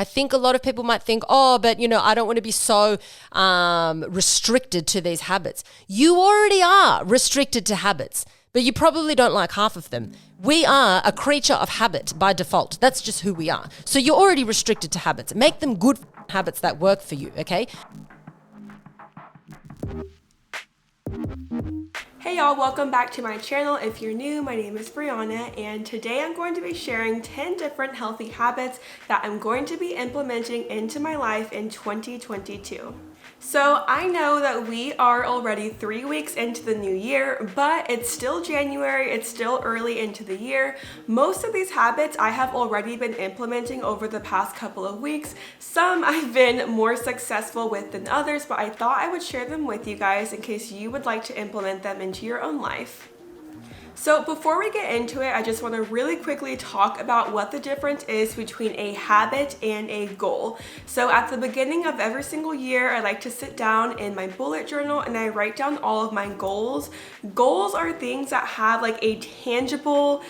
I think a lot of people might think, oh, but I don't want to be so restricted to these habits. You already are restricted to habits, but you probably don't like half of them. We are a creature of habit by default. That's just who we are. So you're already restricted to habits. Make them good habits that work for you, okay? Hey y'all, welcome back to my channel. If you're new, my name is Brianna, and today I'm going to be sharing 10 different healthy habits that I'm going to be implementing into my life in 2022. So I know that we are already 3 weeks into the new year, but it's still January, it's still early into the year. Most of these habits I have already been implementing over the past couple of weeks. Some I've been more successful with than others, but I thought I would share them with you guys in case you would like to implement them into your own life. So before we get into it, I just want to really quickly talk about what the difference is between a habit and a goal. So at the beginning of every single year, I like to sit down in my bullet journal and I write down all of my goals. Goals are things that have like a tangible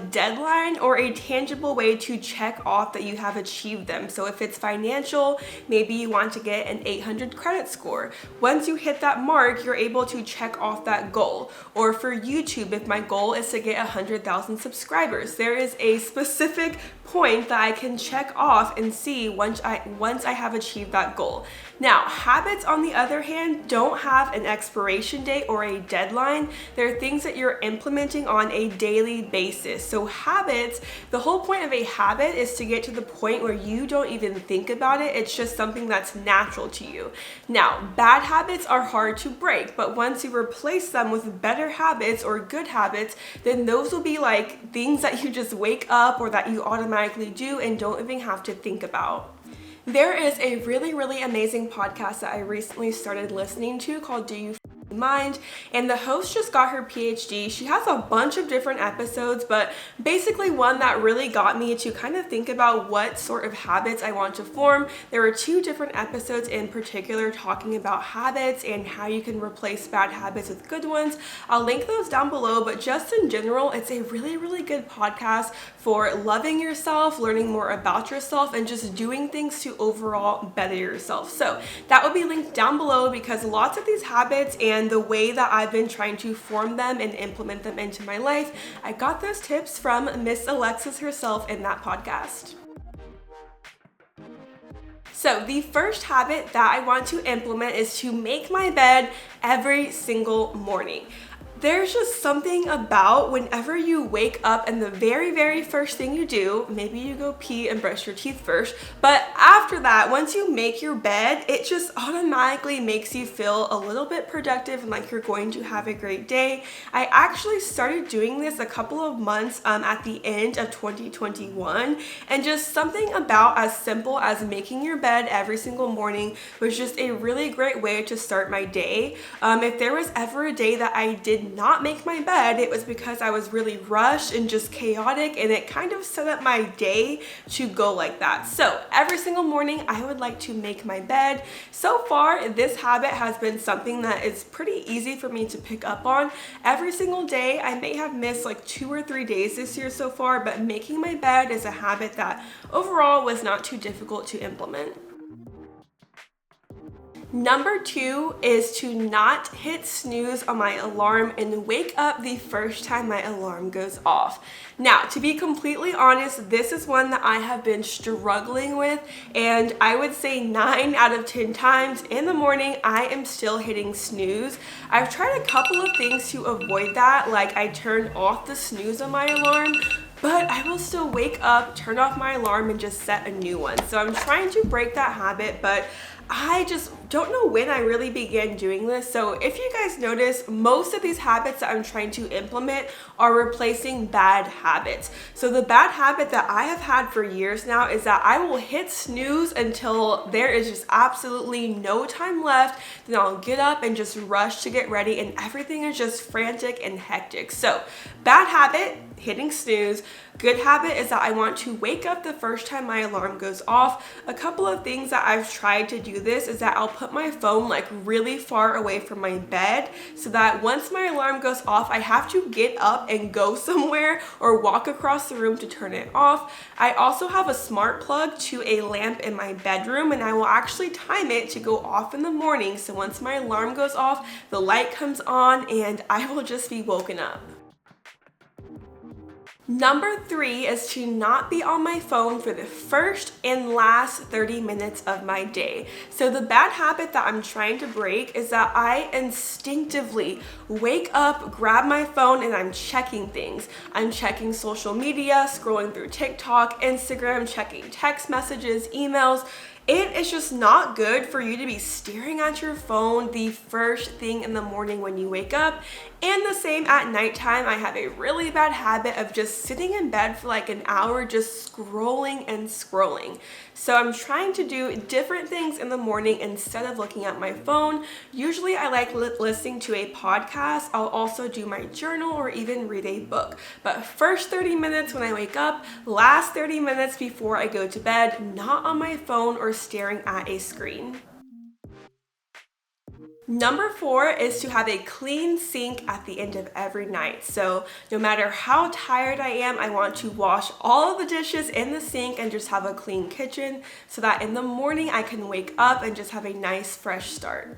deadline or a tangible way to check off that you have achieved them. So if it's financial, maybe you want to get an 800 credit score. Once you hit that mark, you're able to check off that goal. Or for YouTube, if my goal is to get 100,000 subscribers, there is a specific point that I can check off and see once I have achieved that goal. Now, habits on the other hand don't have an expiration date or a deadline. They're things that you're implementing on a daily basis. So habits, the whole point of a habit is to get to the point where you don't even think about it. It's just something that's natural to you. Now, bad habits are hard to break, but once you replace them with better habits or good habits, then those will be like things that you just wake up or that you automatically do and don't even have to think about. There is a really amazing podcast that I recently started listening to called Do You Mind, and the host just got her PhD. She has a bunch of different episodes, but basically one that really got me to kind of think about what sort of habits I want to form. There were 2 different episodes in particular talking about habits and how you can replace bad habits with good ones. I'll link those down below, but just in general, it's a really good podcast for loving yourself, learning more about yourself, and just doing things to overall better yourself. So that will be linked down below because lots of these habits and the way that I've been trying to form them and implement them into my life, I got those tips from Miss Alexis herself in that podcast. So the first habit that I want to implement is to make my bed every single morning. There's just something about whenever you wake up and the very first thing you do, maybe you go pee and brush your teeth first, but after that, once you make your bed, it just automatically makes you feel a little bit productive and like you're going to have a great day. I actually started doing this a couple of months at the end of 2021, and just something about as simple as making your bed every single morning was just a really great way to start my day. If there was ever a day that I did not make my bed, it was because I was really rushed and just chaotic, and it kind of set up my day to go like that. So every single morning I would like to make my bed. So far, this habit has been something that is pretty easy for me to pick up on. Every single day, I may have missed like 2 or 3 days this year so far, but making my bed is a habit that overall was not too difficult to implement. Number 2 is to not hit snooze on my alarm and wake up the first time my alarm goes off. Now, to be completely honest, this is one that I have been struggling with, and I would say 9 out of 10 times in the morning, I am still hitting snooze. I've tried a couple of things to avoid that, like I turn off the snooze on my alarm, but I will still wake up, turn off my alarm, and just set a new one. So I'm trying to break that habit, but I just don't know when I really began doing this. So if you guys notice, most of these habits that I'm trying to implement are replacing bad habits. So the bad habit that I have had for years now is that I will hit snooze until there is just absolutely no time left. Then I'll get up and just rush to get ready, and everything is just frantic and hectic. So bad habit, hitting snooze. good habit is that I want to wake up the first time my alarm goes off. A couple of things that I've tried to do this is that I'll put my phone like really far away from my bed so that once my alarm goes off, I have to get up and go somewhere or walk across the room to turn it off. I also have a smart plug to a lamp in my bedroom, and I will actually time it to go off in the morning. So once my alarm goes off, the light comes on and I will just be woken up. Number 3 is to not be on my phone for the first and last 30 minutes of my day. So the bad habit that I'm trying to break is that I instinctively wake up, grab my phone, and I'm checking things. I'm checking social media, scrolling through TikTok, Instagram, checking text messages, emails. It is just not good for you to be staring at your phone the first thing in the morning when you wake up. And the same at nighttime. I have a really bad habit of just sitting in bed for like an hour just scrolling and scrolling. So I'm trying to do different things in the morning instead of looking at my phone. Usually I like listening to a podcast. I'll also do my journal or even read a book. But first 30 minutes when I wake up, last 30 minutes before I go to bed, not on my phone or staring at a screen. Number 4 is to have a clean sink at the end of every night. So no matter how tired I am, I want to wash all of the dishes in the sink and just have a clean kitchen so that in the morning I can wake up and just have a nice fresh start.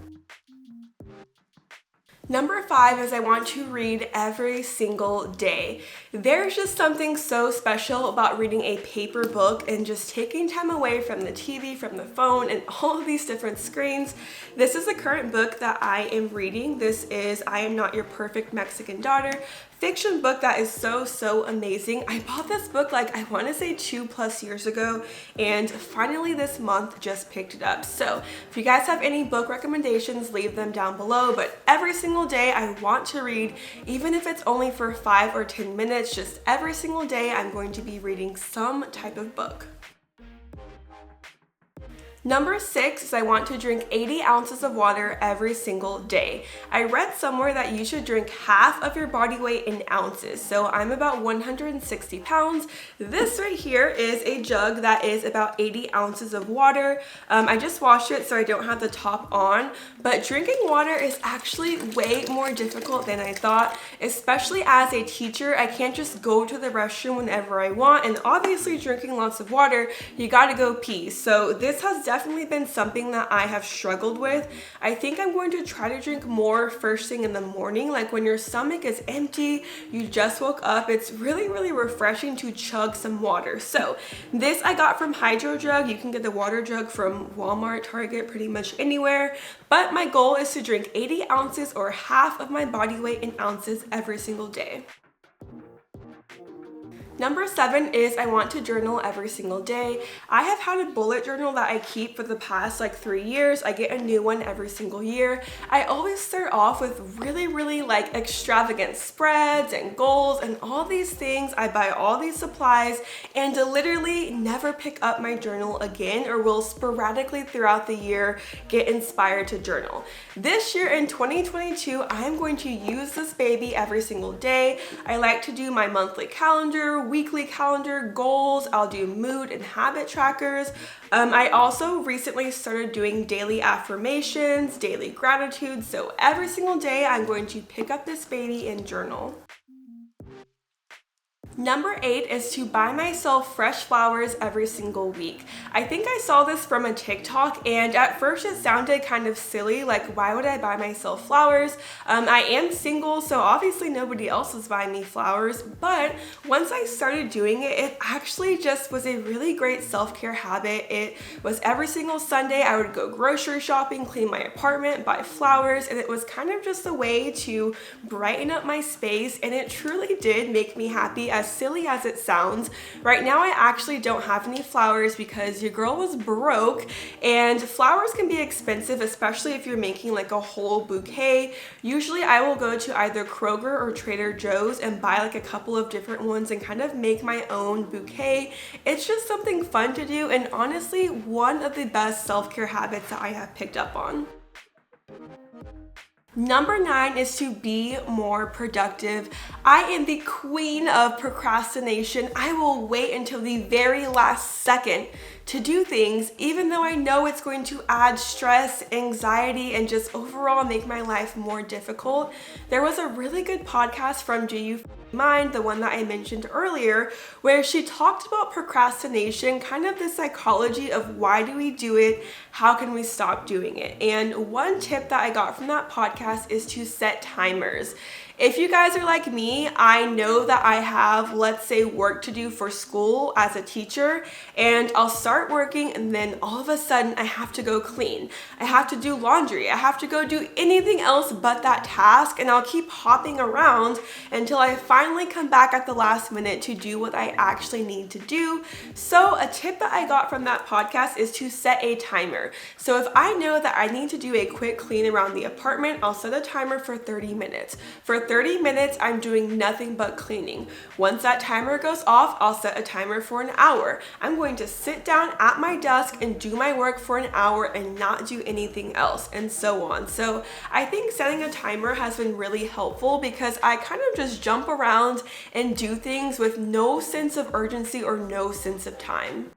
Number 5 is I want to read every single day. There's just something so special about reading a paper book and just taking time away from the TV, from the phone, and all of these different screens. This is the current book that I am reading. This is I Am Not Your Perfect Mexican Daughter. Fiction book that is so amazing. I bought this book like I want to say 2+ years ago, and finally this month just picked it up. So if you guys have any book recommendations, leave them down below. But every single day I want to read, even if it's only for 5 or 10 minutes, just every single day I'm going to be reading some type of book. Number 6 is I want to drink 80 ounces of water every single day. I read somewhere that you should drink half of your body weight in ounces. So I'm about 160 pounds. This right here is a jug that is about 80 ounces of water. I just washed it so I don't have the top on, but drinking water is actually way more difficult than I thought, especially as a teacher. I can't just go to the restroom whenever I want, and obviously drinking lots of water, you gotta go pee. So this has definitely been something that I have struggled with. I think I'm going to try to drink more first thing in the morning, like when your stomach is empty, you just woke up. It's really refreshing to chug some water. So this I got from Hydro Jug. You can get the water jug from Walmart, Target, pretty much anywhere. But my goal is to drink 80 ounces or half of my body weight in ounces every single day. Number 7 is I want to journal every single day. I have had a bullet journal that I keep for the past like 3 years. I get a new one every single year. I always start off with really like extravagant spreads and goals and all these things. I buy all these supplies and literally never pick up my journal again, or will sporadically throughout the year get inspired to journal. This year in 2022, I'm going to use this baby every single day. I like to do my monthly calendar, weekly calendar, goals. I'll do mood and habit trackers. I also recently started doing daily affirmations, daily gratitude. So every single day I'm going to pick up this baby and journal. Number 8 is to buy myself fresh flowers every single week. I think I saw this from a TikTok, and at first it sounded kind of silly, like why would I buy myself flowers? I am single, so obviously nobody else is buying me flowers, but once I started doing it, it actually just was a really great self-care habit. It was every single Sunday I would go grocery shopping, clean my apartment, buy flowers, and it was kind of just a way to brighten up my space, and it truly did make me happy. As silly as it sounds, right now I actually don't have any flowers because your girl was broke, and flowers can be expensive, especially if you're making like a whole bouquet. Usually I will go to either Kroger or Trader Joe's and buy like a couple of different ones and kind of make my own bouquet. It's just something fun to do, and honestly one of the best self-care habits that I have picked up on. Number 9 is to be more productive. I am the queen of procrastination. I will wait until the very last second to do things, even though I know it's going to add stress, anxiety, and just overall make my life more difficult. There was a really good podcast from JU Mind, the one that I mentioned earlier, where she talked about procrastination, kind of the psychology of why do we do it, how can we stop doing it. And one tip that I got from that podcast is to set timers. If you guys are like me, I know that I have, let's say, work to do for school as a teacher, and I'll start working and then all of a sudden I have to go clean. I have to do laundry. I have to go do anything else but that task, and I'll keep hopping around until I finally come back at the last minute to do what I actually need to do. So a tip that I got from that podcast is to set a timer. So if I know that I need to do a quick clean around the apartment, I'll set a timer for 30 minutes. For 30 minutes, I'm doing nothing but cleaning. Once that timer goes off, I'll set a timer for an hour. I'm going to sit down at my desk and do my work for an hour and not do anything else, and so on. So I think setting a timer has been really helpful because I kind of just jump around and do things with no sense of urgency or no sense of time.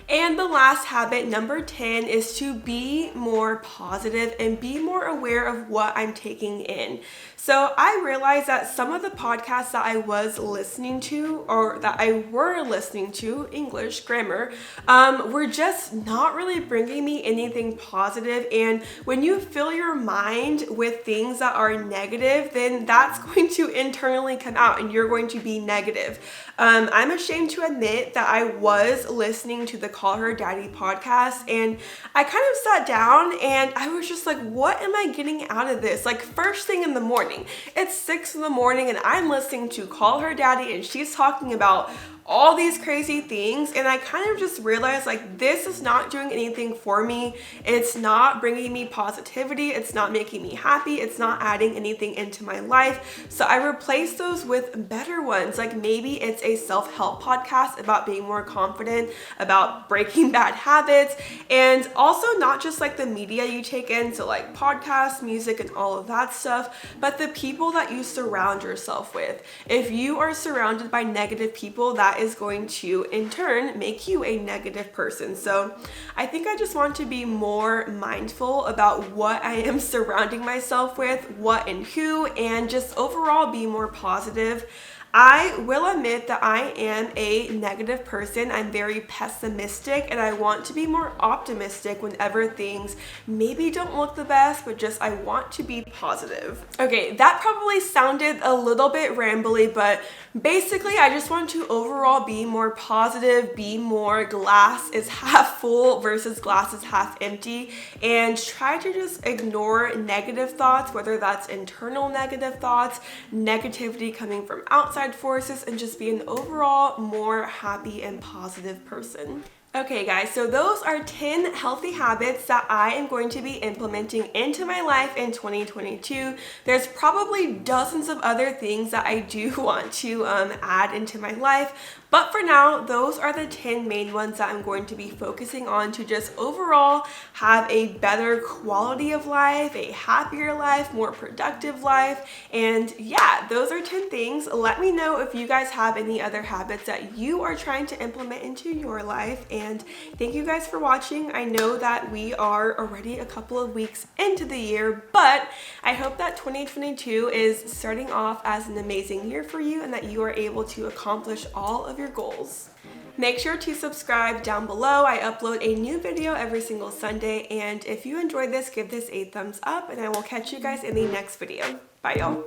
And the last habit, number 10, is to be more positive and be more aware of what I'm taking in. So I realized that some of the podcasts that I was listening to, or that I were listening to, English, grammar, were just not really bringing me anything positive. And when you fill your mind with things that are negative, then that's going to internally come out and you're going to be negative. I'm ashamed to admit that I was listening to the Call Her Daddy podcast, and I kind of sat down and I was just like, what am I getting out of this? Like, first thing in the morning, it's 6 in the morning and I'm listening to Call Her Daddy and she's talking about all these crazy things, and I kind of just realized, like, this is not doing anything for me. It's not bringing me positivity. It's not making me happy. It's not adding anything into my life. So I replaced those with better ones. Like, maybe it's a self-help podcast about being more confident, about breaking bad habits, and also not just like the media you take in, so like podcasts, music, and all of that stuff, but the people that you surround yourself with. If you are surrounded by negative people, that is going to in turn make you a negative person. So I think I just want to be more mindful about what I am surrounding myself with, what and who, and just overall be more positive. I will admit that I am a negative person. I'm very pessimistic and I want to be more optimistic whenever things maybe don't look the best, but just I want to be positive. Okay, that probably sounded a little bit rambly, but basically I just want to overall be more positive, be more glass is half full versus glass is half empty, and try to just ignore negative thoughts, whether that's internal negative thoughts, negativity coming from outside forces, and just be an overall more happy and positive person. Okay guys, so those are 10 healthy habits that I am going to be implementing into my life in 2022. There's probably dozens of other things that I do want to add into my life, but for now, those are the 10 main ones that I'm going to be focusing on to just overall have a better quality of life, a happier life, more productive life. And yeah, those are 10 things. Let me know if you guys have any other habits that you are trying to implement into your life. And thank you guys for watching. I know that we are already a couple of weeks into the year, but I hope that 2022 is starting off as an amazing year for you and that you are able to accomplish all of your goals. Make sure to subscribe down below. I upload a new video every single Sunday, and if you enjoyed this, give this a thumbs up, and I will catch you guys in the next video. Bye y'all.